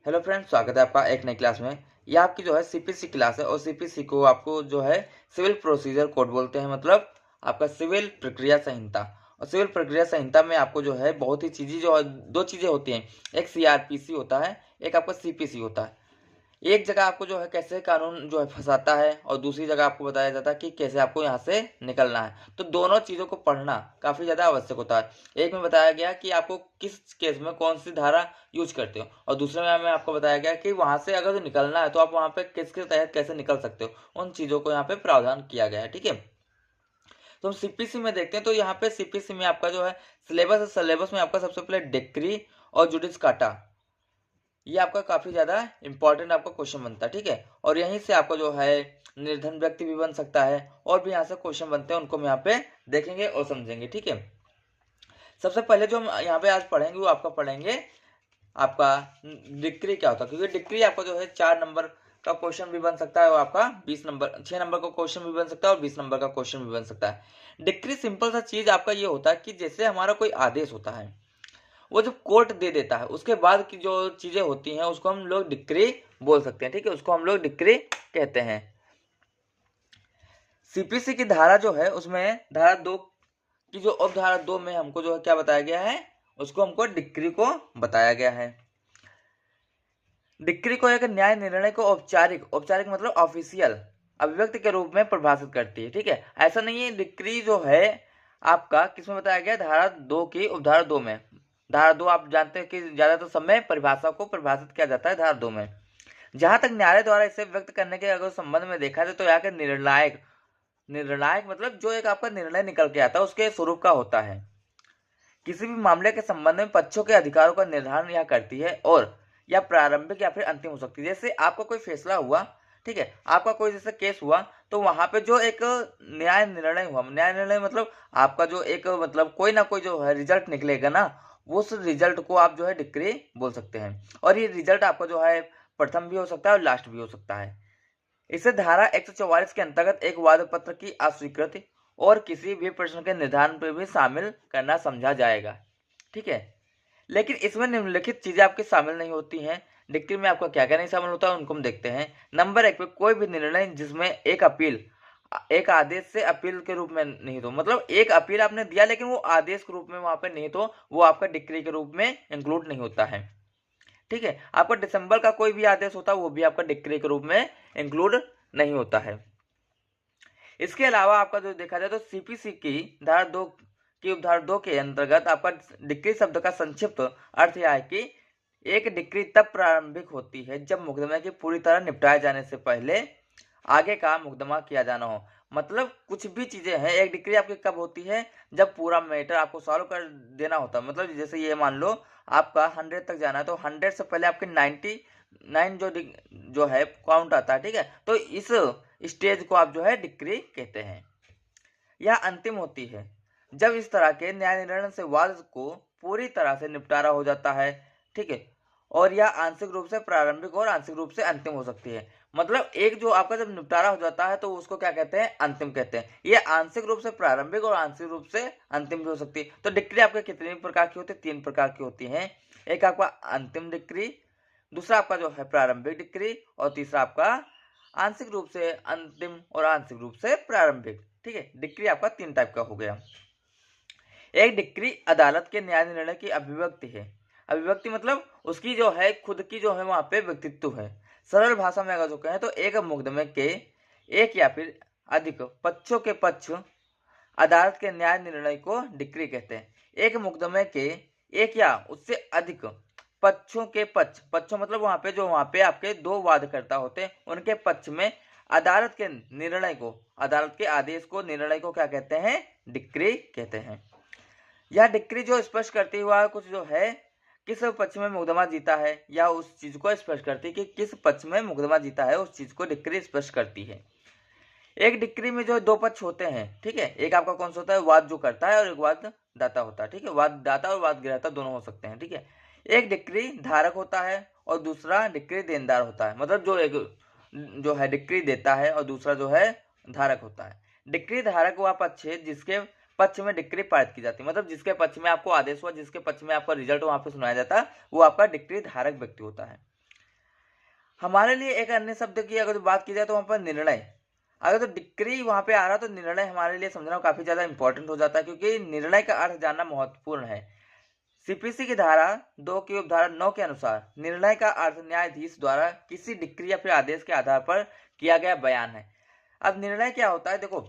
Hello friends, स्वागत है आपका एक नई क्लास में। यह आपकी जो है सीपीसी क्लास है और सीपीसी को आपको जो है सिविल प्रोसीजर कोड बोलते हैं, मतलब आपका सिविल प्रक्रिया संहिता। और सिविल प्रक्रिया संहिता में आपको जो है बहुत ही चीजें जो है, दो चीजें होती हैं। एक सीआरपीसी होता है, एक आपका सीपीसी होता है। एक जगह आपको जो है कैसे कानून जो है फंसाता है और दूसरी जगह आपको बताया जाता है कि कैसे आपको यहाँ से निकलना है। तो दोनों चीजों को पढ़ना काफी ज्यादा आवश्यक होता है। एक में बताया गया कि आपको किस केस में कौन सी धारा यूज करते हो, और दूसरे में आपको बताया गया कि वहां से अगर जो निकलना है तो आप वहां पे किसके तहत कैसे निकल सकते हो। उन चीजों को यहाँ पे प्रावधान किया गया है। ठीक है, तो हम सीपीसी में देखते हैं। तो यहाँ पे सीपीसी में आपका जो है सिलेबस है। सिलेबस में आपका सबसे पहले डिक्री और जुडिस काटा, ये आपका काफी ज्यादा इंपॉर्टेंट आपका क्वेश्चन बनता है। ठीक है, और यहीं से आपको जो है निर्धन व्यक्ति भी बन सकता है, और भी यहाँ से क्वेश्चन बनते हैं, उनको हम यहाँ पे देखेंगे और समझेंगे। ठीक है, सबसे पहले जो हम यहाँ पे आज पढ़ेंगे वो आपका पढ़ेंगे आपका डिक्री क्या होता है, क्योंकि डिक्री आपका जो है 4 नंबर का क्वेश्चन भी बन सकता है और आपका 6 नंबर का क्वेश्चन भी बन सकता है और 20 नंबर का क्वेश्चन भी बन सकता है। डिक्री सिंपल सा चीज आपका ये होता है कि जैसे हमारा कोई आदेश होता है, वो जब कोर्ट दे देता है उसके बाद की जो चीजें होती हैं उसको हम लोग डिक्री बोल सकते हैं। ठीक है, उसको हम लोग डिक्री कहते हैं। सीपीसी की धारा जो है उसमें धारा 2 की जो अब धारा 2 में हमको जो है क्या बताया गया है, उसको हमको डिक्री को बताया गया है। डिक्री को एक न्याय निर्णय को औपचारिक औपचारिक मतलब ऑफिशियल अभिव्यक्ति के रूप में परिभाषित करती है। ठीक है, ऐसा नहीं है। डिक्री जो है आपका किसमें बताया गया, धारा 2 की उपधारा 2 में। धारा 2 आप जानते हैं कि ज्यादातर समय परिभाषा को परिभाषित किया जाता है धारा 2 में। जहां तक न्यायालय द्वारा इसे व्यक्त करने के अगर संबंध में देखा जाए तो यहाँ के निर्णायक निर्णायक मतलब जो एक आपका निर्णय निकल के आता है उसके स्वरूप का होता है। किसी भी मामले के संबंध में पक्षों के अधिकारों का निर्धारण यह करती है, और या प्रारंभिक या फिर अंतिम हो सकती है। जैसे आपका कोई फैसला हुआ, ठीक है, आपका कोई जैसे केस हुआ, तो वहां पे जो एक न्याय निर्णय हुआ, न्याय निर्णय मतलब आपका जो एक मतलब कोई ना कोई जो है रिजल्ट निकलेगा ना, उस रिजल्ट को आप जो है डिक्री बोल सकते हैं। और ये रिजल्ट आपका जो है प्रथम भी हो सकता है और लास्ट भी हो सकता है। इसे धारा 144 के अंतर्गत एक वाद पत्र की अस्वीकृति और किसी भी प्रश्न के निर्धारण पर भी शामिल करना समझा जाएगा। ठीक है, लेकिन इसमें निम्नलिखित चीजें आपकी शामिल नहीं होती हैं। डिक्री में आपका क्या क्या नहीं शामिल होता है उनको हम देखते हैं। नंबर 1 पे कोई भी निर्णय जिसमें एक अपील एक आदेश से अपील के रूप में नहीं तो, मतलब एक अपील आपने दिया लेकिन वो आदेश के रूप में वहां पे नहीं, तो वो आपका डिक्री के रूप में इंक्लूड नहीं होता है। ठीक है, आपका दिसंबर का कोई भी आदेश होता है वो भी आपका डिक्री के रूप में इंक्लूड नहीं होता है। इसके अलावा आपका जो देखा जाए तो सीपीसी की धारा 2 की उपधारा 2 के अंतर्गत आपका डिक्री शब्द का संक्षिप्त अर्थ यह है कि एक डिक्री तब प्रारंभिक होती है जब मुकदमे की पूरी तरह निपटाए जाने से पहले आगे का मुकदमा किया जाना हो। मतलब कुछ भी चीजें हैं, एक डिक्री आपकी कब होती है, जब पूरा मैटर आपको सॉल्व कर देना होता है। मतलब जैसे ये मान लो आपका 100 तक जाना है, तो 100 से पहले आपके 99 जो है काउंट आता है। ठीक है, तो इस स्टेज को आप जो है डिक्री कहते हैं। यह अंतिम होती है जब इस तरह के न्याय निर्णय से वाद को पूरी तरह से निपटारा हो जाता है। ठीक है, और यह आंशिक रूप से प्रारंभिक और आंशिक रूप से अंतिम हो सकती है। मतलब एक जो आपका जब निपटारा हो जाता है तो उसको क्या कहते हैं, अंतिम कहते हैं। ये आंशिक रूप से प्रारंभिक और आंशिक रूप से अंतिम भी हो सकती है। तो डिक्री आपके कितने प्रकार की होती है, 3 प्रकार की होती है। एक आपका अंतिम डिक्री, दूसरा आपका जो है प्रारंभिक डिक्री, और तीसरा आपका आंशिक रूप से अंतिम और आंशिक रूप से प्रारंभिक। ठीक है, डिक्री आपका 3 टाइप का हो गया। एक डिक्री अदालत के न्याय निर्णय की अभिव्यक्ति है। अभिव्यक्ति मतलब उसकी जो है खुद की जो है वहां पे व्यक्तित्व है। सरल भाषा में अगर जो कहें तो एक मुकदमे के एक या फिर अधिक पक्षों के पक्ष अदालत के न्याय निर्णय को डिक्री कहते हैं। एक मुकदमे के एक या उससे अधिक पक्षों के पक्षों मतलब वहां पे आपके 2 वादकर्ता होते हैं, उनके पक्ष में अदालत के निर्णय को, अदालत के आदेश को, निर्णय को क्या कहते हैं, डिक्री कहते हैं। यह डिक्री जो स्पष्ट करती हुआ कुछ जो है किस पक्ष में मुकदमा जीता है, या उस चीज को स्पष्ट करती है कि किस पक्ष में मुकदमा जीता है, उस चीज को डिक्री स्पष्ट करती है। एक डिक्री में जो 2 पक्ष होते हैं, ठीक है, एक आपका कौन सा होता है, वाद जो करता है, और एक वाद दाता होता है। ठीक है, वाद दाता और वाद ग्रहता दोनों हो सकते हैं। ठीक है, एक डिक्री धारक होता है और दूसरा डिक्री देनदार होता है। मतलब जो एक जो है डिक्री देता है और दूसरा जो है धारक होता है। डिक्री धारक वह पक्ष है जिसके पक्ष में डिक्री पारित की जाती है। मतलब जिसके पक्ष में आपको आदेश हुआ, जिसके पक्ष में आपका रिजल्ट वहां पे सुनाया जाता है, वो आपका डिक्री धारक व्यक्ति होता है। हमारे लिए एक अन्य शब्द की अगर बात की जाए तो वहां पर निर्णय, अगर तो डिक्री वहां पे आ रहा तो निर्णय हमारे लिए समझना काफी ज्यादा इंपॉर्टेंट हो जाता है, क्योंकि निर्णय का अर्थ जानना महत्वपूर्ण है। सीपीसी की धारा 2 की उपधारा 9 के अनुसार निर्णय का अर्थ न्यायाधीश द्वारा किसी डिक्री या फिर आदेश के आधार पर किया गया बयान है। अब निर्णय क्या होता है, देखो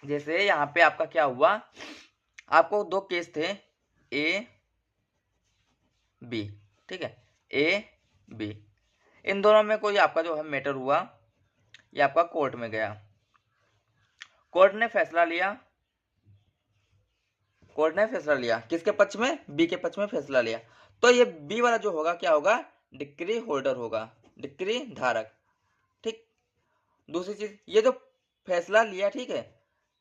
जैसे यहाँ पे आपका क्या हुआ, आपको दो केस थे ए बी, ठीक है, ए बी, इन दोनों में कोई आपका जो है मैटर हुआ, ये आपका कोर्ट में गया, कोर्ट ने फैसला लिया, कोर्ट ने फैसला लिया किसके पक्ष में, बी के पक्ष में फैसला लिया, तो ये बी वाला जो होगा क्या होगा, डिक्री होल्डर होगा, डिक्री धारक। ठीक, दूसरी चीज ये जो फैसला लिया, ठीक है,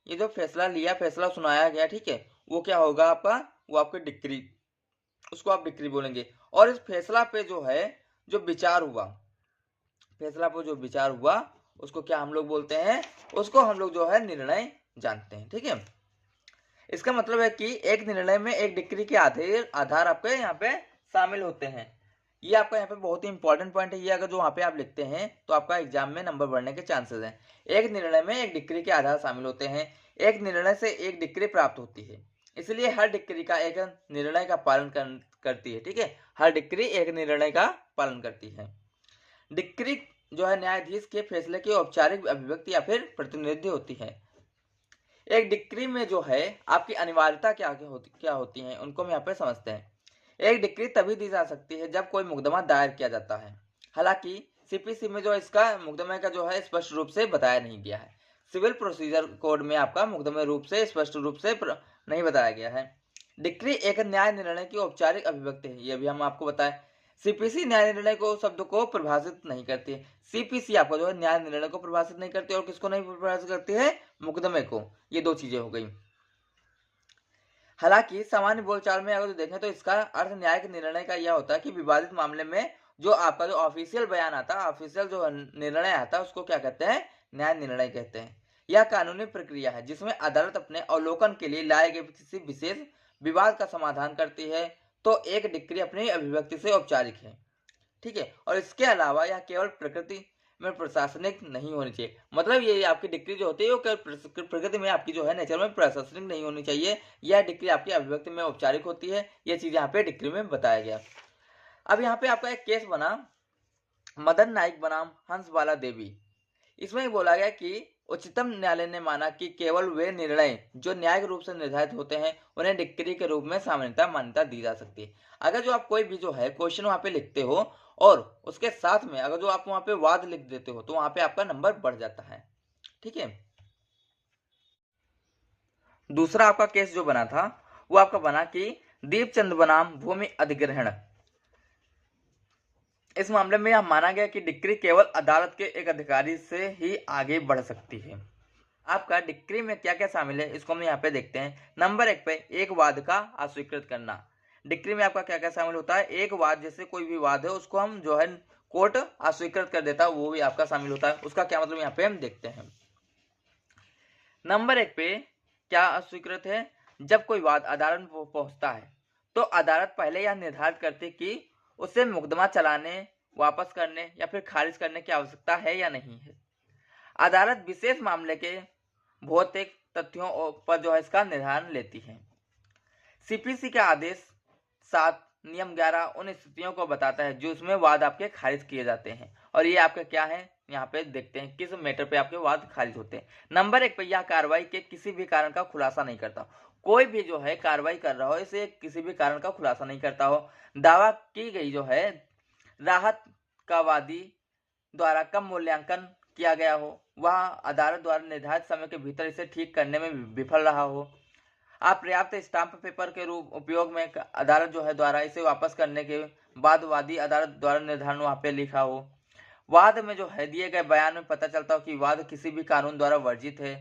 ये जो फैसला लिया, फैसला सुनाया गया, ठीक है, वो क्या होगा आपका, वो आपकी डिक्री, उसको आप डिक्री बोलेंगे। और इस फैसला पे जो है जो विचार हुआ, फैसला पर जो विचार हुआ उसको क्या हम लोग बोलते हैं, उसको हम लोग जो है निर्णय जानते हैं। ठीक है, इसका मतलब है कि एक निर्णय में एक डिक्री के आधार आपके यहाँ पे शामिल होते हैं। ये आपका यहाँ पे बहुत ही इंपॉर्टेंट पॉइंट है, ये अगर जो वहां पे आप लिखते हैं तो आपका एग्जाम में नंबर बढ़ने के चांसेस हैं। एक निर्णय में एक डिक्री के आधार शामिल होते हैं, एक निर्णय से एक डिक्री प्राप्त होती है, इसलिए हर डिक्री का एक निर्णय का पालन करती है। ठीक है, हर डिक्री एक निर्णय का पालन करती है। डिक्री जो है न्यायाधीश के फैसले की औपचारिक अभिव्यक्ति या फिर प्रतिनिधि होती है। एक डिक्री में जो है आपकी अनिवार्यता क्या होती है, उनको हम यहाँ पे समझते हैं। एक डिक्री तभी दी जा सकती है जब कोई मुकदमा दायर किया जाता है, हालांकि सीपीसी में जो इसका मुकदमे का जो है स्पष्ट रूप से बताया नहीं गया है। सिविल प्रोसीजर कोड में आपका मुकदमे रूप से स्पष्ट रूप से नहीं बताया गया है। डिक्री एक न्याय निर्णय की औपचारिक अभिव्यक्ति है, ये भी हम आपको बताएं। सीपीसी न्याय निर्णय को शब्द को परिभाषित नहीं करती है, सीपीसी आपको जो है न्याय निर्णय को परिभाषित नहीं करती, और किसको नहीं परिभाषित करती है, मुकदमे को। ये दो चीजें हो गई। हालांकि सामान्य बोलचाल में अगर देखें तो इसका अर्थ न्यायिक निर्णय का यह होता है कि विवादित मामले में जो आपका जो ऑफिशियल बयान आता है, ऑफिशियल जो निर्णय आता है, उसको क्या कहते हैं, न्याय निर्णय कहते हैं। यह कानूनी प्रक्रिया है जिसमें अदालत अपने अवलोकन के लिए लाए गए किसी विशेष विवाद का समाधान करती है, तो एक डिक्री अपनी अभिव्यक्ति से औपचारिक है। ठीक है, और इसके अलावा यह केवल प्रकृति में प्रशासनिक नहीं होनी चाहिए, मतलब ये आपकी डिक्री जो होती है वो प्रकृति में आपकी जो है नेचर में प्रशासनिक नहीं होनी चाहिए, यह डिक्री आपकी अभिव्यक्ति में औपचारिक होती है। यह चीज यहाँ पे डिक्री में बताया गया। अब यहाँ पे आपका एक केस बना मदन नाइक बनाम हंसबाला देवी। इसमें बोला गया कि उच्चतम न्यायालय ने माना कि केवल वे निर्णय जो न्यायिक रूप से निर्धारित होते हैं उन्हें डिक्री के रूप में सामान्यतः मान्यता दी जा सकती है। अगर जो आप कोई भी जो है क्वेश्चन वहां पे लिखते हो और उसके साथ में अगर जो आप वहां पे वाद लिख देते हो तो वहां पे आपका नंबर बढ़ जाता है। ठीक है, दूसरा आपका केस जो बना था वो आपका बना कि दीपचंद बनाम भूमि अधिग्रहण। इस मामले में यह माना गया कि डिक्री केवल अदालत के एक अधिकारी से ही आगे बढ़ सकती है। आपका डिक्री में क्या क्या शामिल है इसको हम यहाँ पे देखते हैं। नंबर 1 पे एक वाद का अस्वीकृत करना। डिक्री में आपका क्या क्या शामिल होता है, एक वाद, जैसे कोई भी वाद है उसको हम जो है कोर्ट अस्वीकृत कर देता है, वो भी आपका शामिल होता है। उसका क्या मतलब यहाँ पे हम देखते हैं। नंबर 1 पे क्या अस्वीकृत है, जब कोई वाद अदालत में पहुंचता है तो अदालत पहले यह निर्धारित करती कि उसे मुकदमा चलाने, वापस करने या फिर खारिज करने की आवश्यकता है या नहीं है। अदालत विशेष मामले के भौतिक तथ्यों पर जो है इसका निर्धारण लेती है। सीपीसी का आदेश 7 नियम 11 उन स्थितियों को बताता है जो उसमें वाद आपके खारिज किए जाते हैं, और ये आपके क्या है यहाँ पे देखते हैं किस मैटर पे आपके वाद खारिज होते हैं। नंबर 1 पे यह कार्रवाई के किसी भी कारण का खुलासा नहीं करता। कोई भी जो है कार्रवाई कर रहा हो इसे किसी भी कारण का खुलासा नहीं करता हो। दावा की गई जो है राहत का वादी द्वारा कम मूल्यांकन किया गया हो, वह अदालत द्वारा निर्धारित समय के भीतर इसे ठीक करने में विफल रहा हो, अपर्याप्त स्टाम्प पेपर के रूप उपयोग में अदालत जो है द्वारा इसे वापस करने के बाद वादी अदालत द्वारा निर्धारण वहां पे लिखा हो, वाद में जो है दिए गए बयान में पता चलता हो कि वाद किसी भी कानून द्वारा वर्जित है,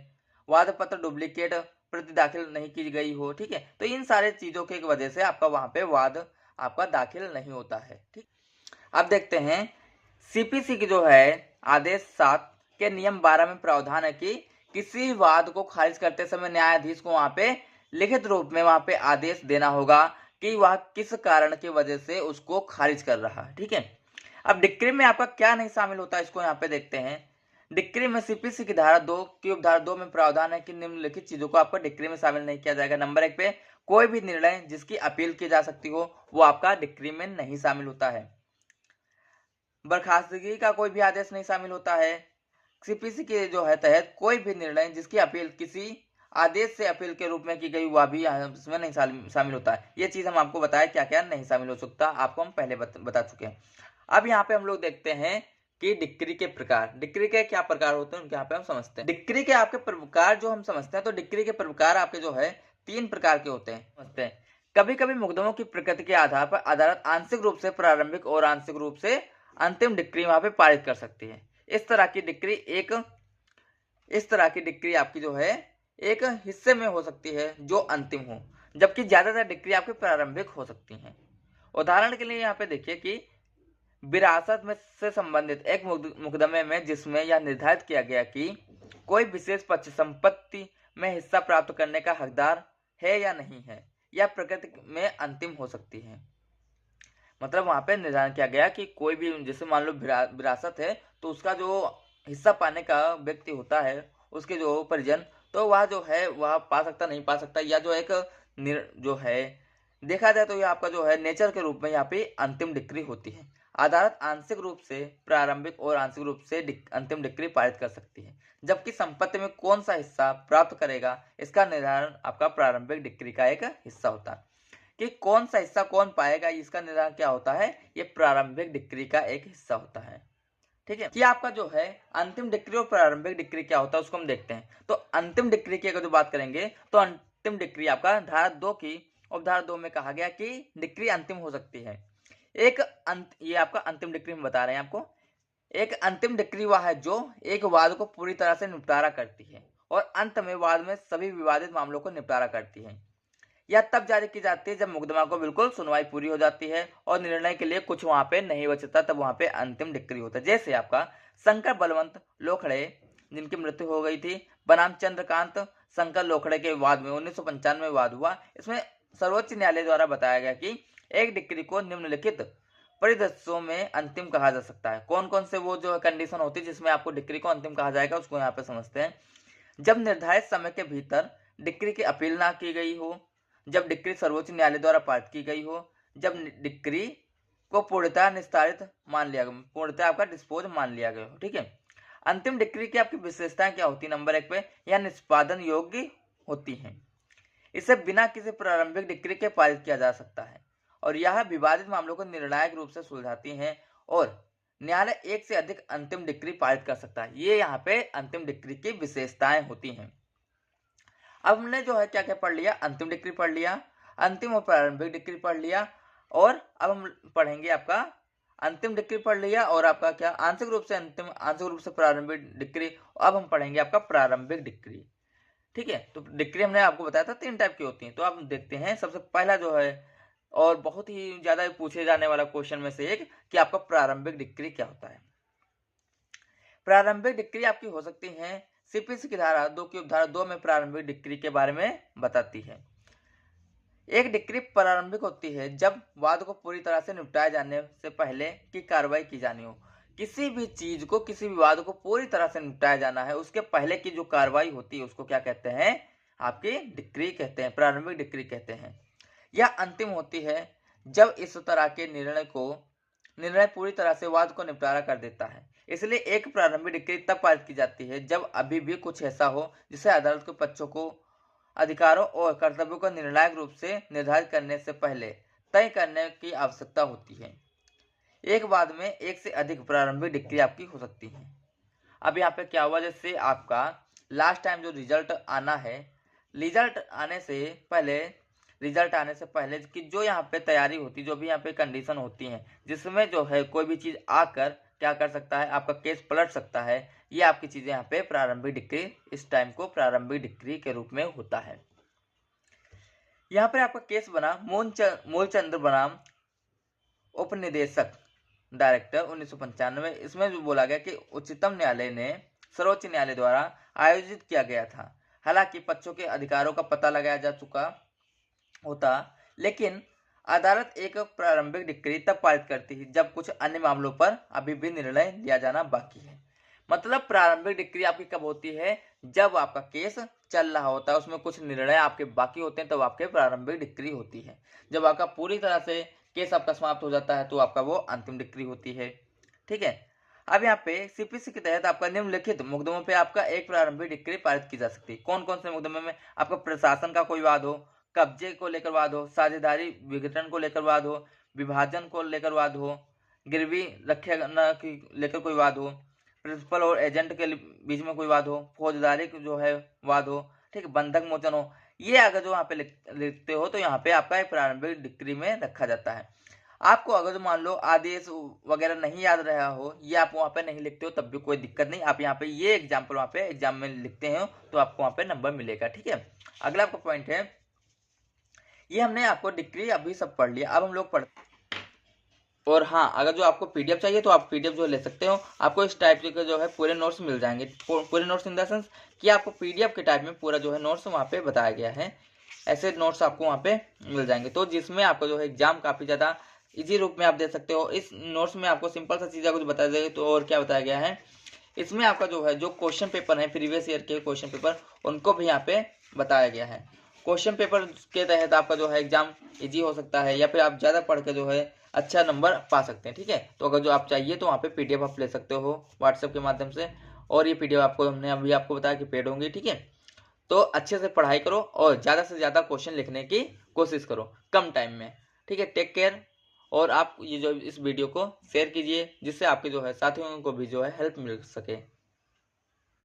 वाद पत्र डुप्लीकेट प्रति दाखिल नहीं की गई हो। ठीक है, तो इन सारे चीजों की वजह से आपका वहां पे वाद आपका दाखिल नहीं होता है। ठीक, अब देखते हैं सीपीसी की जो है आदेश 7 के नियम 12 में प्रावधान है कि किसी वाद को खारिज करते समय न्यायाधीश को वहां पे लिखित रूप में वहां पे आदेश देना होगा कि वह किस कारण की वजह से उसको खारिज कर रहा है। ठीक है, अब डिक्री में आपका क्या नहीं शामिल होता है, इसको यहाँ पे देखते हैं। डिक्री में सीपीसी की धारा 2 की उपधारा 2 में प्रावधान है कि निम्नलिखित चीजों को आपका डिक्री में शामिल नहीं किया जाएगा। नंबर 1 पे कोई भी निर्णय जिसकी अपील की जा सकती हो वो आपका डिक्री में नहीं शामिल होता है। बर्खास्तगी का कोई भी आदेश नहीं शामिल होता है। सीपीसी के जो है तहत कोई भी निर्णय जिसकी अपील किसी आदेश से अपील के रूप में की गई वह भी इसमें नहीं शामिल होता है। ये चीज हम आपको बताया क्या क्या नहीं शामिल हो सकता, आपको हम पहले बता चुके हैं। अब यहाँ पे हम लोग देखते हैं कि डिक्री के प्रकार, डिक्री के क्या प्रकार होते हैं उनके यहाँ पे हम समझते हैं। डिक्री के आपके प्रकार जो हम समझते हैं, तो डिक्री के प्रकार आपके जो है 3 प्रकार के होते हैं समझते हैं। कभी कभी मुकदमों की प्रकृति के आधार पर अदालत आंशिक रूप से प्रारंभिक और आंशिक रूप से अंतिम डिक्री वहां पे पारित कर सकती है। इस तरह की डिक्री आपकी जो है एक हिस्से में हो सकती है जो अंतिम हो, जबकि ज्यादातर डिक्री आपकी प्रारंभिक हो सकती हैं। उदाहरण के लिए यहाँ पे देखिए कि विरासत में से संबंधित एक मुकदमे में जिसमें यह निर्धारित किया गया कि कोई विशेष पक्ष संपत्ति में हिस्सा प्राप्त करने का हकदार है या नहीं है, यह प्रकृति में अंतिम हो सकती है। मतलब वहां पे निर्धारण किया गया कि कोई भी, जैसे मान लो विरासत है तो उसका जो हिस्सा पाने का व्यक्ति होता है, उसके जो परिजन, तो वह जो है वह पा सकता नहीं पा सकता, या जो एक जो है देखा जाए तो यह आपका जो है नेचर के रूप में यहाँ पे अंतिम डिक्री होती है। अदालत आंशिक रूप से प्रारंभिक और आंशिक रूप से अंतिम डिक्री पारित कर सकती है, जबकि संपत्ति में कौन सा हिस्सा प्राप्त करेगा इसका निर्धारण आपका प्रारंभिक डिक्री का एक हिस्सा होता है। कि कौन सा हिस्सा कौन पाएगा इसका निर्धारण क्या होता है, ये प्रारंभिक डिक्री का एक हिस्सा होता है। ठीक है, कि आपका जो है अंतिम डिक्री और प्रारंभिक डिक्री क्या होता है उसको हम देखते हैं। तो अंतिम डिक्री की अगर जो बात करेंगे तो अंतिम डिक्री आपका धारा 2 की उपधारा 2 में कहा गया कि डिक्री अंतिम हो सकती है। ये आपका अंतिम डिक्री में बता रहे हैं आपको। एक अंतिम डिक्री वह है जो एक वाद को पूरी तरह से निपटारा करती है और अंत में वाद में सभी विवादित मामलों को निपटारा करती है। यह तब जारी की जाती है जब मुकदमा को बिल्कुल सुनवाई पूरी हो जाती है और निर्णय के लिए कुछ वहां पे नहीं बचता, तब वहां पे अंतिम डिक्री होता है। जैसे आपका शंकर बलवंत लोखड़े जिनकी मृत्यु हो गई थी बनाम चंद्रकांत शंकर लोखड़े के वाद में 1995 में वाद हुआ। इसमें सर्वोच्च न्यायालय द्वारा बताया गया कि एक डिक्री को निम्नलिखित परिदृश्यों में अंतिम कहा जा सकता है। कौन कौन से वो जो कंडीशन होती है जिसमें आपको डिक्री को अंतिम कहा जाएगा उसको यहाँ पे समझते हैं। जब निर्धारित समय के भीतर डिक्री की अपील ना की गई हो, जब डिक्री सर्वोच्च न्यायालय द्वारा पारित की गई हो, जब डिक्री को पूर्णतः निस्तारित मान लिया गया, पूर्णतः आपका डिस्पोज मान लिया गया हो। ठीक है, अंतिम डिक्री की आपकी विशेषताएं क्या होती है। नंबर 1 पे यह निष्पादन योग्य होती है, इसे बिना किसी प्रारंभिक डिक्री के पारित किया जा सकता है और यह विवादित मामलों को निर्णायक रूप से सुलझाती है और न्यायालय एक से अधिक अंतिम डिक्री पारित कर सकता है। ये यहाँ पे अंतिम डिक्री की विशेषताएं होती हैं। अब हमने जो है क्या क्या पढ़ लिया, अंतिम डिक्री पढ़ लिया, अंतिम और प्रारंभिक डिक्री पढ़ लिया, और अब हम पढ़ेंगे आपका अंतिम डिक्री पढ़ लिया और आपका क्या आंशिक रूप से अंतिम, आंशिक रूप से प्रारंभिक डिक्री। अब हम पढ़ेंगे आपका प्रारंभिक डिक्री। ठीक है, तो डिक्री हमने आपको बताया था 3 टाइप की होती हैं। तो आप देखते हैं सबसे पहला जो है और बहुत ही ज्यादा पूछे जाने वाला क्वेश्चन में से एक कि आपका प्रारंभिक डिक्री क्या होता है। प्रारंभिक डिक्री आपकी हो सकती है सीपीसी की धारा 2 की उपधारा 2 में प्रारंभिक डिक्री के बारे में बताती है। एक डिक्री प्रारंभिक होती है जब वाद को पूरी तरह से निपटाए जाने से पहले की कार्रवाई की जानी हो। किसी भी चीज को, किसी भी वाद को पूरी तरह से निपटाया जाना है, उसके पहले की जो कार्रवाई होती है उसको क्या कहते हैं, आपकी डिक्री कहते हैं, प्रारंभिक डिक्री कहते हैं। यह अंतिम होती है जब इस तरह के निर्णय पूरी तरह से वाद को निपटारा कर देता है। इसलिए एक प्रारंभिक डिक्री तब पारित की जाती है जब अभी भी कुछ ऐसा हो जिसे अदालत के पक्षों को अधिकारों और कर्तव्यों को निर्णायक रूप से निर्धारित करने से पहले तय करने की आवश्यकता होती है। एक वाद में एक से अधिक प्रारंभिक डिक्री आपकी हो सकती है। अब यहाँ पे क्या हुआ, जैसे आपका लास्ट टाइम जो रिजल्ट आना है, रिजल्ट आने से पहले की जो यहाँ पे तैयारी होती है, जो भी यहाँ पे कंडीशन होती है जिसमें जो है कोई भी चीज आकर क्या कर सकता है, आपका केस पलट सकता है, ये आपकी चीजें यहाँ पे प्रारंभिक डिक्री, इस टाइम को प्रारंभिक डिक्री के रूप में होता है। यहाँ पे आपका केस बना मूलचंद्र बनाम उपनिदेशक डायरेक्टर 1995। इसमें जो बोला गया कि उच्चतम न्यायालय ने सर्वोच्च न्यायालय द्वारा आयोजित किया गया था। हालांकि पक्षों के अधिकारों का पता लगाया जा चुका होता, लेकिन अदालत एक प्रारंभिक डिक्री तब पारित करती है जब कुछ अन्य मामलों पर अभी भी निर्णय लिया जाना बाकी है। मतलब प्रारंभिक डिक्री आपकी कब होती है, जब आपका केस चल रहा होता है, उसमें कुछ निर्णय आपके बाकी होते हैं, तब आपके प्रारंभिक डिक्री होती है। जब आपका पूरी तरह से केस आपका समाप्त हो जाता है तो आपका वो अंतिम डिक्री होती है। ठीक है। अब यहाँ पे सीपीसी के तहत आपका निम्नलिखित मुकदमों पे आपका एक प्रारंभिक डिक्री पारित की जा सकती है। कौन कौन से मुकदमे में? आपका प्रशासन का कोई वाद हो, कब्जे को लेकर वाद हो, साझेदारी विघटन को लेकर वाद हो, विभाजन को लेकर वाद हो, गिरवी रखे न की लेकर कोई वाद हो, प्रिंसिपल और एजेंट के बीच में कोई वाद हो, फौजदारी जो है वाद हो, ठीक है, बंधक मोचन हो, ये अगर जो यहाँ पे लिखते हो तो यहाँ पे आपका एक प्रारंभिक डिक्री में रखा जाता है। आपको अगर जो मान लो आदेश वगैरह नहीं याद रहा हो, ये आप वहाँ पे नहीं लिखते हो, तब भी कोई दिक्कत नहीं। आप यहाँ पे ये एग्जाम्पल वहाँ पे एग्जाम में लिखते हैं तो आपको वहाँ पे नंबर मिलेगा। ठीक है। अगला आपका पॉइंट है, ये हमने आपको डिक्री अभी सब पढ़ लिया, अब हम लोग पढ़। और हाँ, अगर जो आपको पीडीएफ चाहिए तो आप पीडीएफ जो ले सकते हो। आपको इस टाइप के जो है पूरे नोट्स मिल जाएंगे। पूरे नोट्स इन द सेंस कि आपको पीडीएफ के टाइप में पूरा जो है नोट्स वहाँ पे बताया गया है। ऐसे नोट्स आपको वहाँ पे मिल जाएंगे, तो जिसमें आपको जो है एग्जाम काफ़ी ज़्यादा इजी रूप में आप दे सकते हो। इस नोट्स में आपको सिंपल सा चीज़ें कुछ बताया जाएगा। तो और क्या बताया गया है इसमें, आपका जो है जो क्वेश्चन पेपर है प्रीवियस ईयर के क्वेश्चन पेपर, उनको भी यहाँ पे बताया गया है। क्वेश्चन पेपर के तहत आपका जो है एग्जाम इजी हो सकता है, या फिर आप ज़्यादा पढ़ के जो है अच्छा नंबर पा सकते हैं। ठीक है। तो अगर जो आप चाहिए तो वहाँ पे पीडीएफ आप ले सकते हो व्हाट्सएप के माध्यम से, और ये पीडीएफ आपको हमने अभी आपको बताया कि पेड होंगी। ठीक है। तो अच्छे से पढ़ाई करो और ज़्यादा से ज़्यादा क्वेश्चन लिखने की कोशिश करो कम टाइम में। ठीक है। Take care. और आप ये जो इस वीडियो को शेयर कीजिए, जिससे आपके जो है साथियों को भी जो है हेल्प मिल सके।